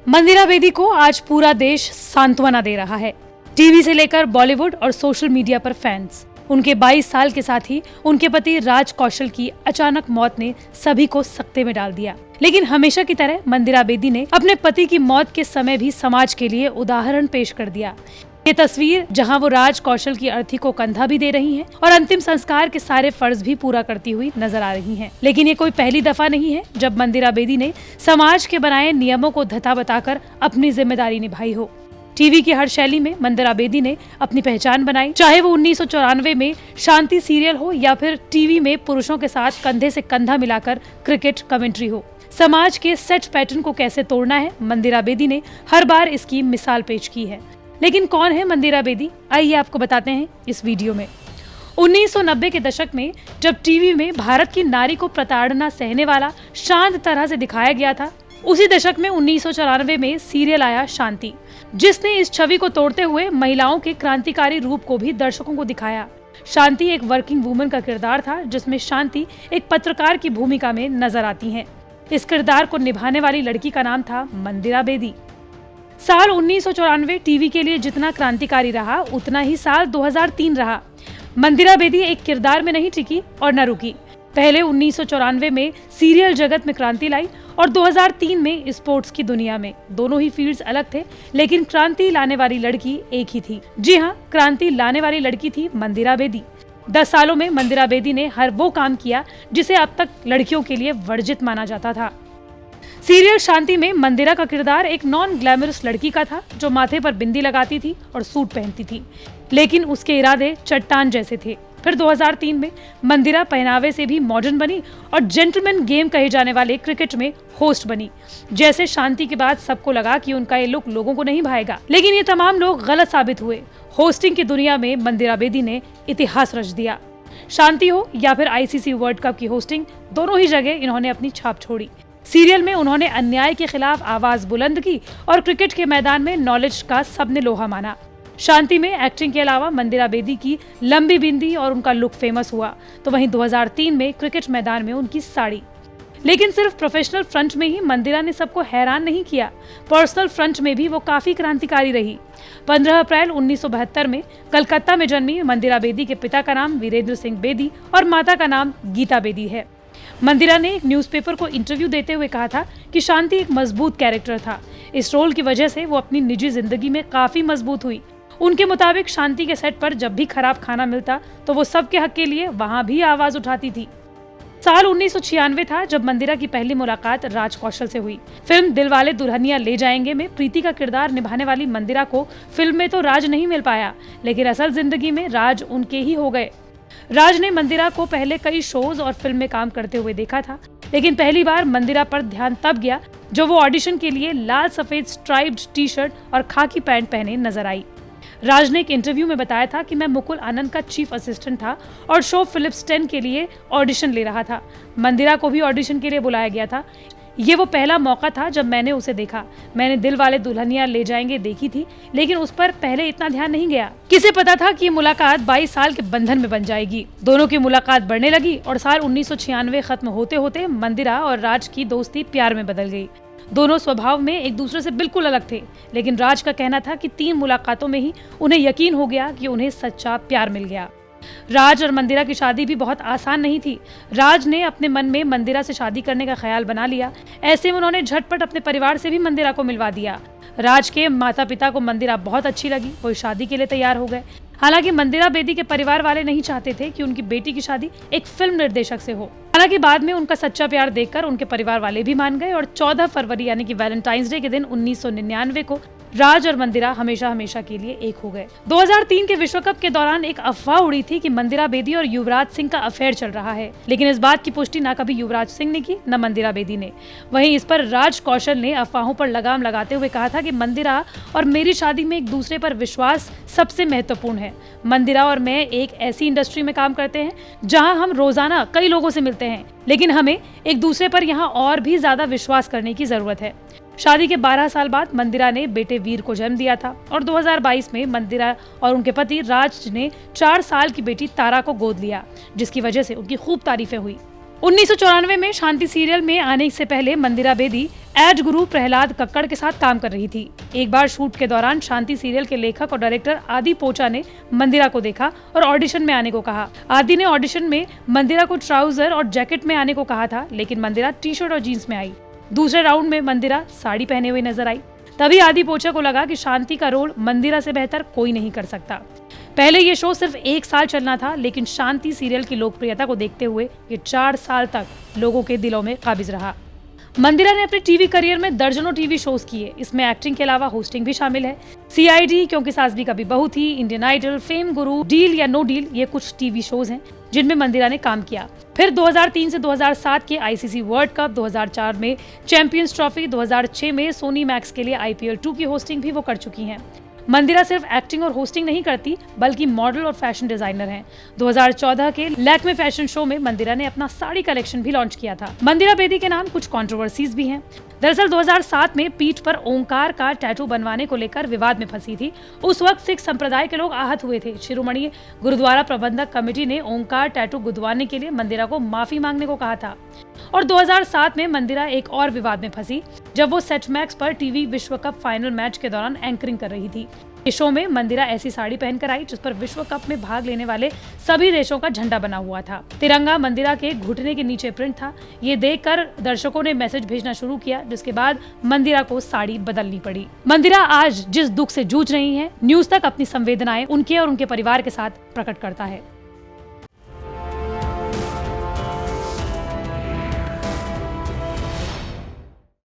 मंदिरा बेदी को आज पूरा देश सांत्वना दे रहा है। टीवी से लेकर बॉलीवुड और सोशल मीडिया पर फैंस। उनके 22 साल के साथ ही उनके पति राज कौशल की अचानक मौत ने सभी को सकते में डाल दिया। लेकिन हमेशा की तरह मंदिरा बेदी ने अपने पति की मौत के समय भी समाज के लिए उदाहरण पेश कर दिया। ये तस्वीर जहां वो राज कौशल की अर्थी को कंधा भी दे रही हैं और अंतिम संस्कार के सारे फर्ज भी पूरा करती हुई नजर आ रही हैं। लेकिन ये कोई पहली दफा नहीं है जब मंदिरा बेदी ने समाज के बनाए नियमों को धता बताकर अपनी जिम्मेदारी निभाई हो। टीवी की हर शैली में मंदिरा बेदी ने अपनी पहचान बनाई, चाहे वो 1994 में शांति सीरियल हो या फिर टीवी में पुरुषों के साथ कंधे से कंधा मिलाकर क्रिकेट कमेंट्री हो। समाज के सेट पैटर्न को कैसे तोड़ना है, मंदिरा बेदी ने हर बार इसकी मिसाल पेश की है। लेकिन कौन है मंदिरा बेदी, आइए आपको बताते हैं इस वीडियो में। 1990 के दशक में जब टीवी में भारत की नारी को प्रताड़ना सहने वाला शांत तरह से दिखाया गया था, उसी दशक में 1994 में सीरियल आया शांति, जिसने इस छवि को तोड़ते हुए महिलाओं के क्रांतिकारी रूप को भी दर्शकों को दिखाया। शांति एक वर्किंग वुमन का किरदार था, जिसमें शांति एक पत्रकार की भूमिका में नजर आती हैं। इस किरदार को निभाने वाली लड़की का नाम था मंदिरा बेदी। साल 1994 टीवी के लिए जितना क्रांतिकारी रहा, उतना ही साल 2003 रहा। मंदिरा बेदी एक किरदार में नहीं टिकी और न रुकी। पहले 1994 में सीरियल जगत में क्रांति लाई और 2003 में स्पोर्ट्स की दुनिया में। दोनों ही फील्ड्स अलग थे, लेकिन क्रांति लाने वाली लड़की एक ही थी। जी हाँ, क्रांति लाने वाली लड़की थी मंदिरा बेदी। 10 सालों में मंदिरा बेदी ने हर वो काम किया जिसे अब तक लड़कियों के लिए वर्जित माना जाता था। सीरियल शांति में मंदिरा का किरदार एक नॉन ग्लैमरस लड़की का था, जो माथे पर बिंदी लगाती थी और सूट पहनती थी, लेकिन उसके इरादे चट्टान जैसे थे। फिर 2003 में मंदिरा पहनावे से भी मॉडर्न बनी और जेंटलमैन गेम कहे जाने वाले क्रिकेट में होस्ट बनी। जैसे शांति के बाद सबको लगा कि उनका ये लुक लोगों को नहीं भाएगा, लेकिन ये तमाम लोग गलत साबित हुए। होस्टिंग की दुनिया में मंदिरा बेदी ने इतिहास रच दिया। शांति हो या फिर ICC वर्ल्ड कप की होस्टिंग, दोनों ही जगह इन्होंने अपनी छाप छोड़ी। सीरियल में उन्होंने अन्याय के खिलाफ आवाज बुलंद की और क्रिकेट के मैदान में नॉलेज का सबने लोहा माना। शांति में एक्टिंग के अलावा मंदिरा बेदी की लंबी बिंदी और उनका लुक फेमस हुआ, तो वहीं 2003 में क्रिकेट मैदान में उनकी साड़ी। लेकिन सिर्फ प्रोफेशनल फ्रंट में ही मंदिरा ने सबको हैरान नहीं किया, पर्सनल फ्रंट में भी वो काफी क्रांतिकारी रही। 15 अप्रैल 1972 में कलकत्ता में जन्मी मंदिरा बेदी के पिता का नाम वीरेंद्र सिंह बेदी और माता का नाम गीता बेदी है। मंदिरा ने एक न्यूज़पेपर को इंटरव्यू देते हुए कहा था कि शांति एक मजबूत कैरेक्टर था। इस रोल की वजह से वो अपनी निजी जिंदगी में काफी मजबूत हुई। उनके मुताबिक शांति के सेट पर जब भी खराब खाना मिलता तो वो सबके हक के लिए वहां भी आवाज उठाती थी। साल 1996 था जब मंदिरा की पहली मुलाकात राज कौशल से हुई। फिल्म दिलवाले दुल्हनिया ले जाएंगे में प्रीति का किरदार निभाने वाली मंदिरा को फिल्म में तो राज नहीं मिल पाया, लेकिन असल जिंदगी में राज उनके ही हो गए। राज ने मंदिरा को पहले कई शोज और फिल्म में काम करते हुए देखा था, लेकिन पहली बार मंदिरा पर ध्यान तब गया जब वो ऑडिशन के लिए लाल सफेद स्ट्राइप्ड टी-शर्ट और खाकी पैंट पहने नजर आई। राज ने एक इंटरव्यू में बताया था कि मैं मुकुल आनंद का चीफ असिस्टेंट था और शो फिलिप्स 10 के लिए ऑडिशन ले रहा था। मंदिरा को भी ऑडिशन के लिए बुलाया गया था। ये वो पहला मौका था जब मैंने उसे देखा। मैंने दिलवाले दुल्हनिया ले जाएंगे देखी थी, लेकिन उस पर पहले इतना ध्यान नहीं गया। किसे पता था कि ये मुलाकात 22 साल के बंधन में बन जाएगी। दोनों की मुलाकात बढ़ने लगी और साल 1996 खत्म होते होते मंदिरा और राज की दोस्ती प्यार में बदल गई। दोनों स्वभाव में एक दूसरे से बिल्कुल अलग थे, लेकिन राज का कहना था कि 3 मुलाकातों में ही उन्हें यकीन हो गया कि उन्हें सच्चा प्यार मिल गया। राज और मंदिरा की शादी भी बहुत आसान नहीं थी। राज ने अपने मन में मंदिरा से शादी करने का ख्याल बना लिया। ऐसे में उन्होंने झटपट अपने परिवार से भी मंदिरा को मिलवा दिया। राज के माता पिता को मंदिरा बहुत अच्छी लगी, वो शादी के लिए तैयार हो गए। हालांकि मंदिरा बेदी के परिवार वाले नहीं चाहते थे कि उनकी बेटी की शादी एक फिल्म निर्देशक से हो। हालांकि बाद में उनका सच्चा प्यार देखकर उनके परिवार वाले भी मान गए और 14 फरवरी यानी कि वैलेंटाइंस डे के दिन 1999 को राज और मंदिरा हमेशा हमेशा के लिए एक हो गए। 2003 के विश्व कप के दौरान एक अफवाह उड़ी थी कि मंदिरा बेदी और युवराज सिंह का अफेयर चल रहा है, लेकिन इस बात की पुष्टि न कभी युवराज सिंह ने की न मंदिरा बेदी ने। वहीं इस पर राज कौशल ने अफवाहों पर लगाम लगाते हुए कहा था कि मंदिरा और मेरी शादी में एक दूसरे पर विश्वास सबसे महत्वपूर्ण है। मंदिरा और मैं एक ऐसी इंडस्ट्री में काम करते हैं जहां हम रोजाना कई लोगों से मिलते हैं, लेकिन हमें एक दूसरे पर यहाँ और भी ज्यादा विश्वास करने की जरूरत है। शादी के 12 साल बाद मंदिरा ने बेटे वीर को जन्म दिया था और 2022 में मंदिरा और उनके पति राज ने 4 साल की बेटी तारा को गोद लिया, जिसकी वजह से उनकी खूब तारीफें हुई। 1994 में शांति सीरियल में आने से पहले मंदिरा बेदी एड गुरु प्रहलाद कक्कड़ के साथ काम कर रही थी। एक बार शूट के दौरान शांति सीरियल के लेखक और डायरेक्टर आदि पोचा ने मंदिरा को देखा और ऑडिशन में आने को कहा। आदि ने ऑडिशन में मंदिरा को ट्राउजर और जैकेट में आने को कहा था, लेकिन मंदिरा टी शर्ट और जीन्स में आई। दूसरे राउंड में मंदिरा साड़ी पहने हुए नजर आई। तभी आदि पोचा को लगा कि शांति का रोल मंदिरा से बेहतर कोई नहीं कर सकता। पहले ये शो सिर्फ 1 साल चलना था, लेकिन शांति सीरियल की लोकप्रियता को देखते हुए ये 4 साल तक लोगों के दिलों में काबिज रहा। मंदिरा ने अपने टीवी करियर में दर्जनों टीवी शोज किए। इसमें एक्टिंग के अलावा होस्टिंग भी शामिल है। CID, क्योंकि सास भी कभी बहू थी, इंडियन आइडल, फेम गुरु, डील या नो डील, ये कुछ टीवी शोज हैं जिनमें मंदिरा ने काम किया। फिर 2003 से 2007 के ICC वर्ल्ड कप, 2004 में चैंपियंस ट्रॉफी, 2006 में सोनी मैक्स के लिए IPL 2 की होस्टिंग भी वो कर चुकी हैं। मंदिरा सिर्फ एक्टिंग और होस्टिंग नहीं करती, बल्कि मॉडल और फैशन डिजाइनर हैं। 2014 के लैक्मे फैशन शो में मंदिरा ने अपना साड़ी कलेक्शन भी लॉन्च किया था। मंदिरा बेदी के नाम कुछ कंट्रोवर्सीज भी हैं। दरअसल 2007 में पीठ पर ओंकार का टैटू बनवाने को लेकर विवाद में फंसी थी। उस वक्त सिख संप्रदाय के लोग आहत हुए थे। शिरोमणि गुरुद्वारा प्रबंधक कमेटी ने ओंकार टैटू गुदवाने के लिए मंदिरा को माफी मांगने को कहा था। और 2007 में मंदिरा एक और विवाद में फंसी, जब वो सेट मैक्स पर टीवी विश्व कप फाइनल मैच के दौरान एंकरिंग कर रही थी। इस शो में मंदिरा ऐसी साड़ी पहनकर आई जिस पर विश्व कप में भाग लेने वाले सभी देशों का झंडा बना हुआ था। तिरंगा मंदिरा के घुटने के नीचे प्रिंट था। ये देखकर दर्शकों ने मैसेज भेजना शुरू किया, जिसके बाद मंदिरा को साड़ी बदलनी पड़ी। मंदिरा आज जिस दुख से जूझ रही हैं, न्यूज़ तक अपनी संवेदनाएं उनके और उनके परिवार के साथ प्रकट करता है।